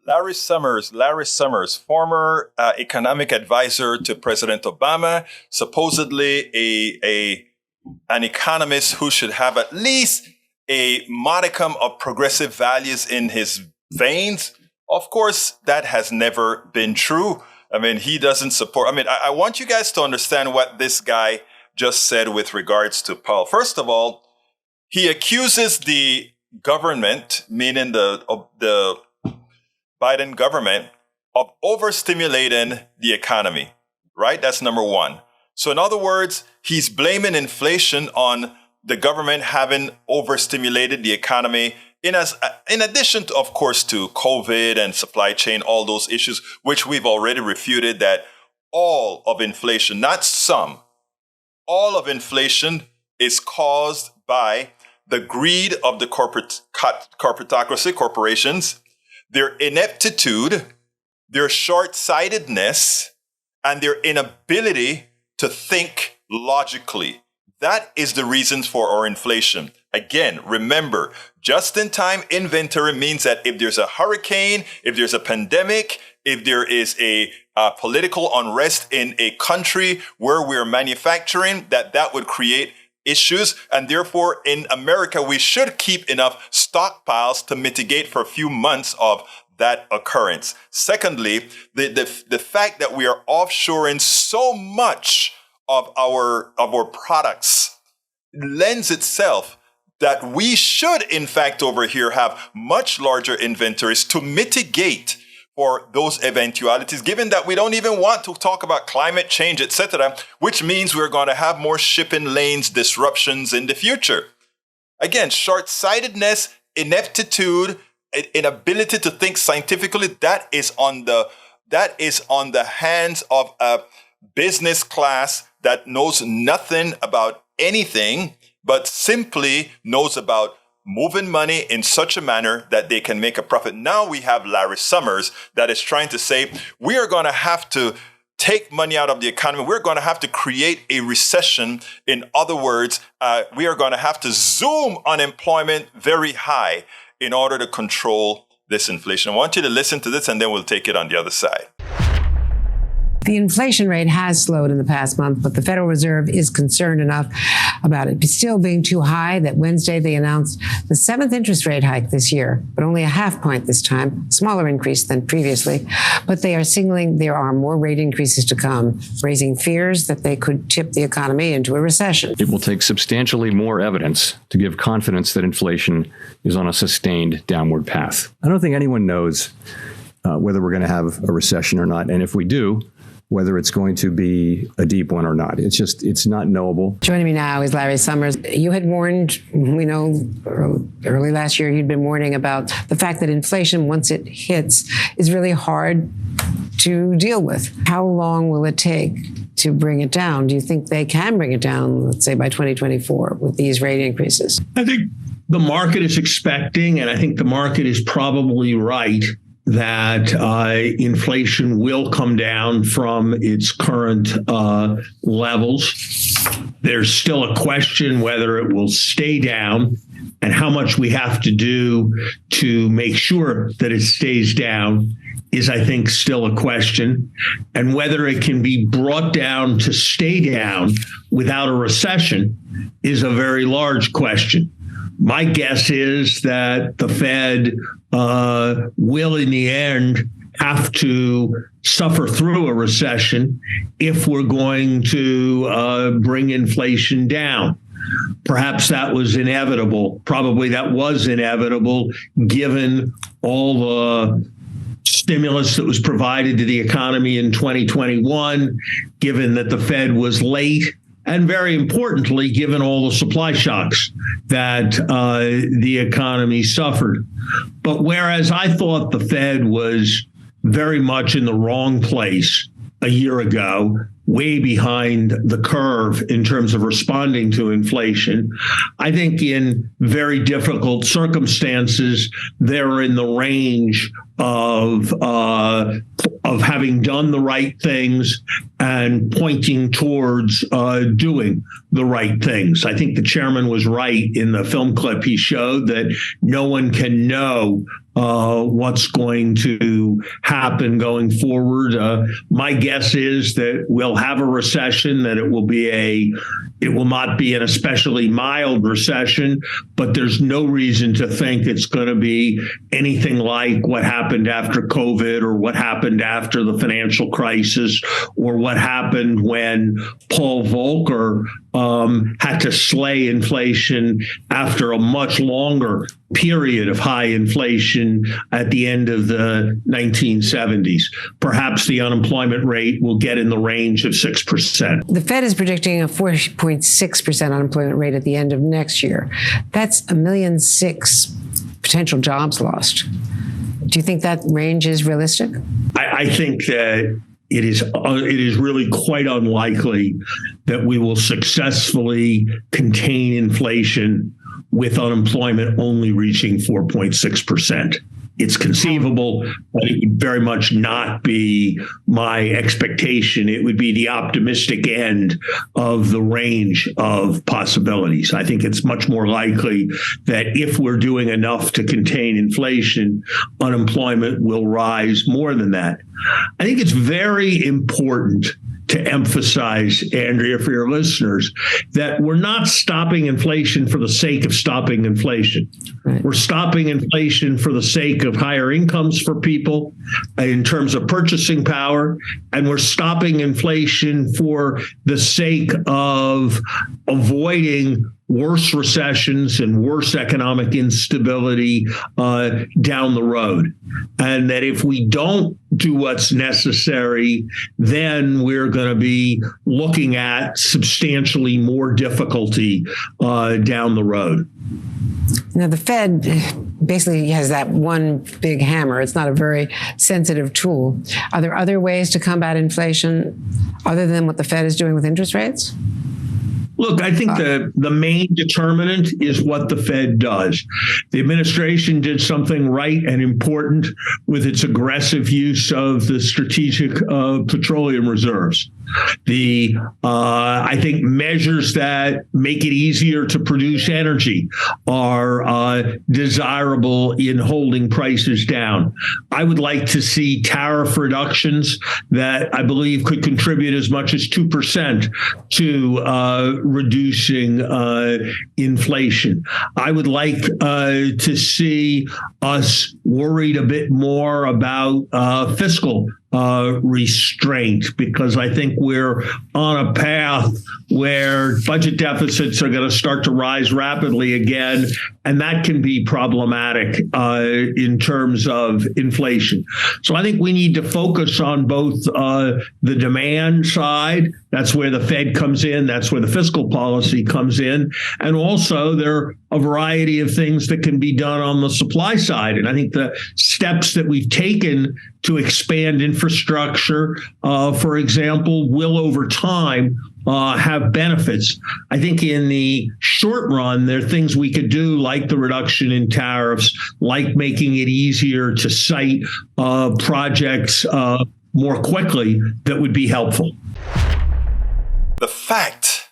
Larry Summers, former economic advisor to President Obama, supposedly an economist who should have at least a modicum of progressive values in his veins. Of course, that has never been true. I mean, he doesn't support. I mean, I want you guys to understand what this guy just said with regards to Powell. First of all, he accuses the government, meaning the Biden government, of overstimulating the economy, right? That's number one. So in other words, he's blaming inflation on the government having overstimulated the economy in addition to, of course, to COVID and supply chain, all those issues, which we've already refuted that all of inflation, not some, all of inflation is caused by the greed of the corporatocracy, corporations, their ineptitude, their short-sightedness, and their inability to think logically. That is the reasons for our inflation. Again, remember, just-in-time inventory means that if there's a hurricane, if there's a pandemic, if there is a political unrest in a country where we're manufacturing, that would create issues. And therefore, in America, we should keep enough stockpiles to mitigate for a few months of that occurrence. Secondly, the fact that we are offshoring so much of our products lends itself that we should, in fact, over here have much larger inventories to mitigate for those eventualities, given that we don't even want to talk about climate change, etc., which means we're going to have more shipping lanes disruptions in the future. Again, short-sightedness, ineptitude, inability to think scientifically, that is on the hands of a business class that knows nothing about anything, but simply knows about moving money in such a manner that they can make a profit. Now we have Larry Summers that is trying to say, we are going to have to take money out of the economy. We're going to have to create a recession. In other words, we are going to have to zoom unemployment very high in order to control this inflation. I want you to listen to this, and then we'll take it on the other side. The inflation rate has slowed in the past month, but the Federal Reserve is concerned enough about it still being too high that Wednesday they announced the 7th interest rate hike this year, but only a half point this time, smaller increase than previously. But they are signaling there are more rate increases to come, raising fears that they could tip the economy into a recession. It will take substantially more evidence to give confidence that inflation is on a sustained downward path. I don't think anyone knows whether we're going to have a recession or not. And if we do, whether it's going to be a deep one or not. It's not knowable. Joining me now is Larry Summers. You had warned, we know early last year, you'd been warning about the fact that inflation, once it hits, is really hard to deal with. How long will it take to bring it down? Do you think they can bring it down, let's say by 2024 with these rate increases? I think the market is expecting, and I think the market is probably right, that inflation will come down from its current levels. There's still a question whether it will stay down and how much we have to do to make sure that it stays down is, I think, still a question. And whether it can be brought down to stay down without a recession is a very large question. My guess is that the Fed will, in the end, have to suffer through a recession if we're going to bring inflation down. Perhaps that was inevitable. Probably that was inevitable, given all the stimulus that was provided to the economy in 2021, given that the Fed was late, and very importantly, given all the supply shocks that the economy suffered. But whereas I thought the Fed was very much in the wrong place a year ago, way behind the curve in terms of responding to inflation. I think in very difficult circumstances, they're in the range of having done the right things and pointing towards doing the right things. I think the chairman was right in the film clip he showed that no one can know what's going to happen going forward. My guess is that we'll have a recession, that it will not be an especially mild recession, but there's no reason to think it's going to be anything like what happened after COVID or what happened after the financial crisis or what happened when Paul Volcker had to slay inflation after a much longer period of high inflation at the end of the 1970s. Perhaps the unemployment rate will get in the range of 6%. The Fed is predicting a 4.6% unemployment rate at the end of next year. That's 1.6 million potential jobs lost. Do you think that range is realistic? I think that it is really quite unlikely that we will successfully contain inflation with unemployment only reaching 4.6%. It's conceivable, but it would very much not be my expectation. It would be the optimistic end of the range of possibilities. I think it's much more likely that if we're doing enough to contain inflation, unemployment will rise more than that. I think it's very important to emphasize, Andrea, for your listeners, that we're not stopping inflation for the sake of stopping inflation. Right. We're stopping inflation for the sake of higher incomes for people in terms of purchasing power, and we're stopping inflation for the sake of avoiding worse recessions and worse economic instability down the road. And that if we don't do what's necessary, then we're going to be looking at substantially more difficulty down the road. Now, the Fed basically has that one big hammer. It's not a very sensitive tool. Are there other ways to combat inflation other than what the Fed is doing with interest rates? Look, I think the main determinant is what the Fed does. The administration did something right and important with its aggressive use of the strategic petroleum reserves. I think measures that make it easier to produce energy are desirable in holding prices down. I would like to see tariff reductions that I believe could contribute as much as 2% to reducing inflation. I would like to see us worried a bit more about fiscal restraint, because I think we're on a path where budget deficits are going to start to rise rapidly again, and that can be problematic in terms of inflation. So I think we need to focus on both the demand side. That's where the Fed comes in. That's where the fiscal policy comes in. And also there are a variety of things that can be done on the supply side. And I think the steps that we've taken to expand infrastructure, for example, will over time have benefits. I think in the short run, there are things we could do, like the reduction in tariffs, like making it easier to cite projects more quickly, that would be helpful. The fact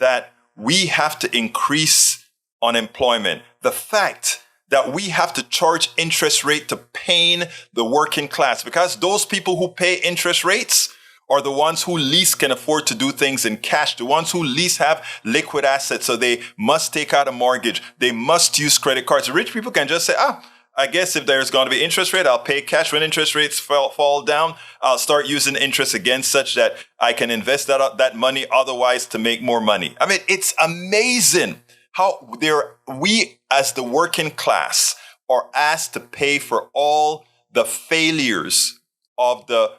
that we have to increase unemployment, the fact that we have to charge interest rate to pain the working class, because those people who pay interest rates are the ones who least can afford to do things in cash, the ones who least have liquid assets. So they must take out a mortgage. They must use credit cards. Rich people can just say, I guess if there's going to be interest rate, I'll pay cash. When interest rates fall down, I'll start using interest again, such that I can invest that money otherwise to make more money. I mean, it's amazing how we as the working class are asked to pay for all the failures of the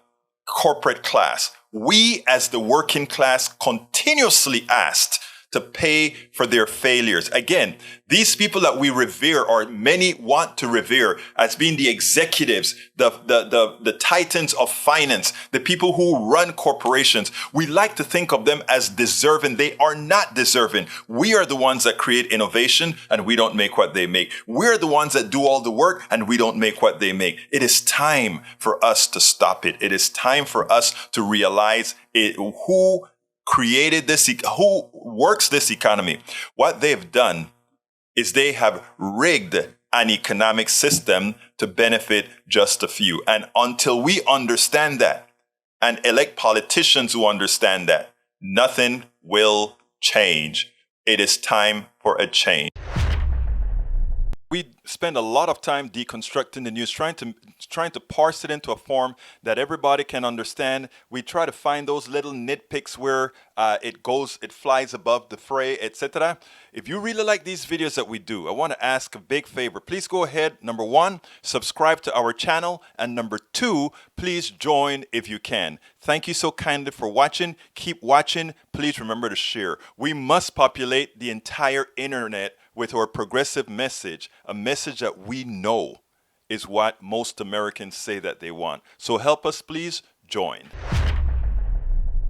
corporate class. We as the working class continuously asked to pay for their failures. Again, these people that we revere, or many want to revere, as being the executives, the titans of finance, the people who run corporations, we like to think of them as deserving. They are not deserving. We are the ones that create innovation, and we don't make what they make. We're the ones that do all the work, and we don't make what they make. It is time for us to stop it. It is time for us to realize who created this, who works this economy. What they've done is they have rigged an economic system to benefit just a few. And until we understand that and elect politicians who understand that, nothing will change. It is time for a change. We spend a lot of time deconstructing the news, trying to parse it into a form that everybody can understand. We try to find those little nitpicks where it flies above the fray, etc. If you really like these videos that we do, I want to ask a big favor. Please go ahead. Number one, subscribe to our channel. And number two, please join if you can. Thank you so kindly for watching. Keep watching. Please remember to share. We must populate the entire internet with our progressive message, a message that we know is what most Americans say that they want. So help us, please join.